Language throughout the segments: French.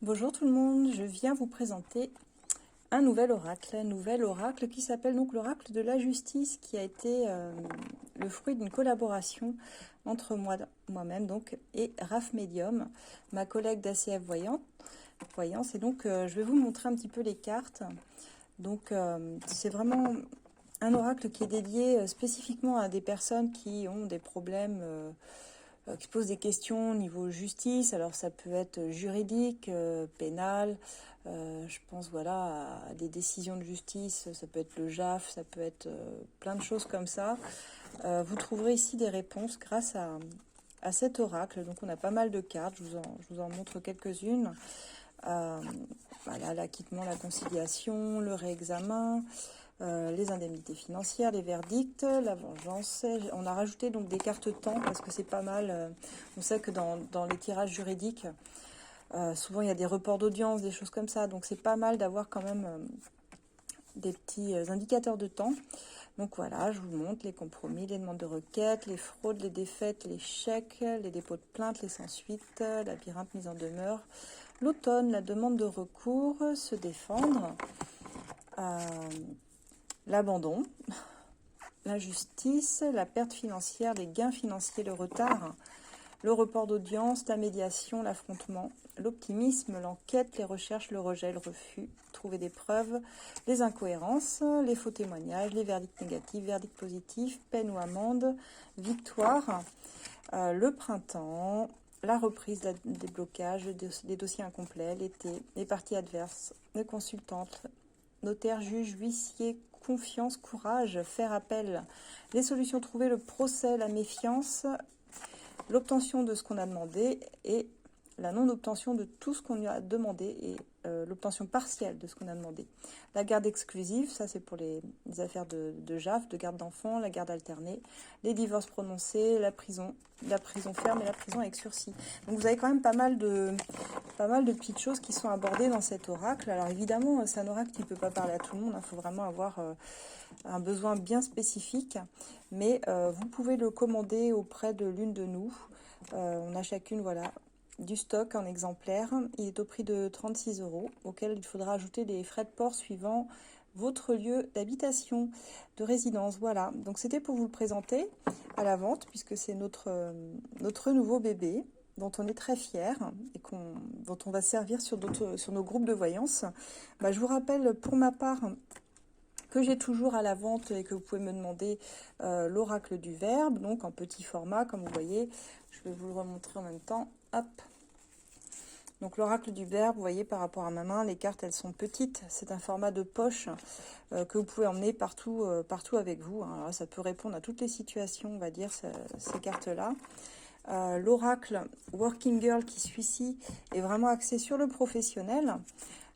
Bonjour tout le monde, je viens vous présenter un nouvel oracle qui s'appelle donc l'oracle de la justice, qui a été le fruit d'une collaboration entre moi-même donc et Raph Medium, ma collègue d'ACF Voyance. Et donc je vais vous montrer un petit peu les cartes. Donc c'est vraiment un oracle qui est dédié spécifiquement à des personnes qui ont des problèmes qui posent des questions au niveau justice. Alors ça peut être juridique, pénal, je pense voilà à des décisions de justice, ça peut être le JAF, ça peut être plein de choses comme ça. Vous trouverez ici des réponses grâce à cet oracle. Donc on a pas mal de cartes, je vous en montre quelques-unes. Voilà, l'acquittement, la conciliation, le réexamen, les indemnités financières, les verdicts, la vengeance. On a rajouté donc des cartes temps parce que c'est pas mal. On sait que dans les tirages juridiques, souvent il y a des reports d'audience, des choses comme ça. Donc c'est pas mal d'avoir quand même des petits indicateurs de temps. Donc voilà, je vous montre les compromis, les demandes de requête, les fraudes, les défaites, les chèques, les dépôts de plainte, les sans-suite, labyrinthe, mise en demeure, l'automne, la demande de recours, se défendre, l'abandon, la justice, la perte financière, les gains financiers, le retard, le report d'audience, la médiation, l'affrontement, l'optimisme, l'enquête, les recherches, le rejet, le refus, trouver des preuves, les incohérences, les faux témoignages, les verdicts négatifs, verdicts positifs, peine ou amende, victoire, le printemps, la reprise, des blocages, des dossiers incomplets, l'été, les parties adverses, les consultantes, notaire, juge, huissier, confiance, courage, faire appel, les solutions trouvées, le procès, la méfiance, l'obtention de ce qu'on a demandé et la non-obtention de tout ce qu'on lui a demandé et l'obtention partielle de ce qu'on a demandé. La garde exclusive, ça c'est pour les affaires de JAF, de garde d'enfants, la garde alternée, les divorces prononcés, la prison ferme et la prison avec sursis. Donc vous avez quand même pas mal de petites choses qui sont abordées dans cet oracle. Alors évidemment, c'est un oracle qui ne peut pas parler à tout le monde, il faut vraiment avoir un besoin bien spécifique, mais vous pouvez le commander auprès de l'une de nous. On a chacune voilà, du stock en exemplaire. Il est au prix de 36 €, auquel il faudra ajouter les frais de port suivant votre lieu d'habitation, de résidence. Voilà, donc c'était pour vous le présenter à la vente, puisque c'est notre nouveau bébé dont on est très fiers et dont on va servir sur nos groupes de voyance. Je vous rappelle pour ma part que j'ai toujours à la vente et que vous pouvez me demander l'oracle du Verbe, donc en petit format, comme vous voyez. Je vais vous le remontrer en même temps. Hop. Donc l'oracle du Verbe, vous voyez par rapport à ma main, les cartes elles sont petites. C'est un format de poche que vous pouvez emmener partout avec vous. Alors là, ça peut répondre à toutes les situations, on va dire, ces cartes-là. L'oracle Working Girl qui suit ici est vraiment axé sur le professionnel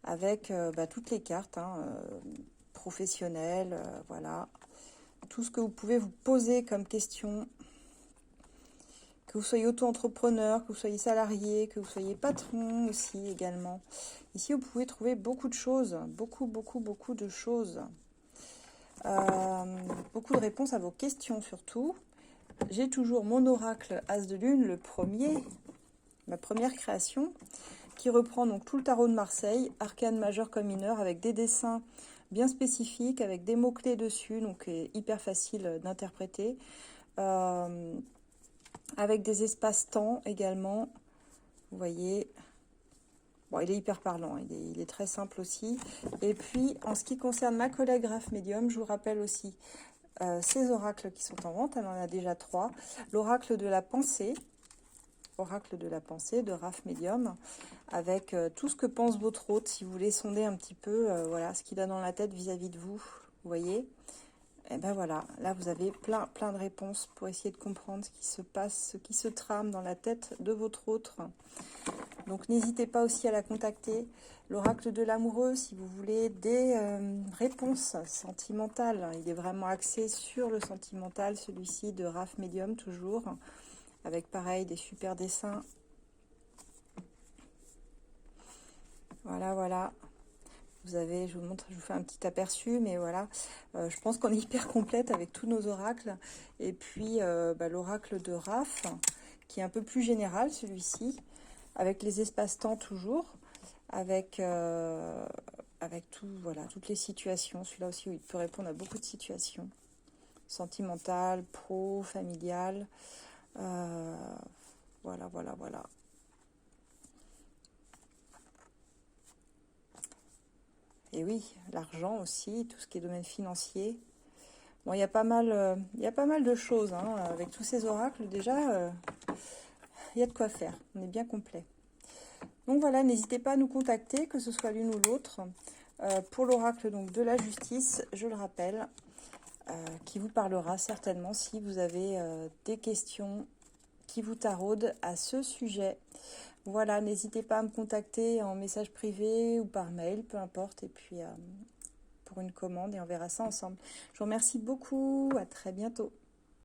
avec toutes les cartes professionnelles, voilà. Tout ce que vous pouvez vous poser comme question, que vous soyez auto-entrepreneur, que vous soyez salarié, que vous soyez patron aussi également. Ici, vous pouvez trouver beaucoup de choses, beaucoup de choses. Beaucoup de réponses à vos questions surtout. J'ai toujours mon oracle As de Lune, le premier, ma première création, qui reprend donc tout le tarot de Marseille, arcane majeur comme mineur, avec des dessins bien spécifiques, avec des mots-clés dessus, donc hyper facile d'interpréter. Avec des espaces-temps également, vous voyez. Bon, il est hyper parlant, il est très simple aussi. Et puis, en ce qui concerne ma collègue Raph Medium, je vous rappelle aussi ces oracles qui sont en vente. Elle en a déjà 3. L'oracle de la pensée, de Raph Medium, avec tout ce que pense votre hôte, si vous voulez sonder un petit peu voilà, ce qu'il a dans la tête vis-à-vis de vous, vous voyez. Et ben voilà, là vous avez plein de réponses pour essayer de comprendre ce qui se passe, ce qui se trame dans la tête de votre autre. Donc n'hésitez pas aussi à la contacter. L'oracle de l'amoureux, si vous voulez des réponses sentimentales. Il est vraiment axé sur le sentimental, celui-ci de Raph Medium toujours, avec pareil des super dessins. Voilà. Vous avez, je vous fais un petit aperçu, mais voilà, je pense qu'on est hyper complète avec tous nos oracles. Et puis l'oracle de Raph, qui est un peu plus général celui-ci, avec les espaces-temps toujours. avec tout, voilà, toutes les situations. Celui-là aussi, il peut répondre à beaucoup de situations. Sentimentales, pro, familiales. Voilà, voilà, voilà. Et oui, l'argent aussi, tout ce qui est domaine financier. Bon, il y a pas mal de choses, hein. Avec tous ces oracles, déjà, il y a de quoi faire. On est bien complet. Donc voilà, n'hésitez pas à nous contacter, que ce soit l'une ou l'autre, pour l'oracle donc de la justice, je le rappelle, qui vous parlera certainement si vous avez des questions qui vous taraudent à ce sujet. Voilà, n'hésitez pas à me contacter en message privé ou par mail, peu importe, et puis pour une commande, et on verra ça ensemble. Je vous remercie beaucoup, à très bientôt.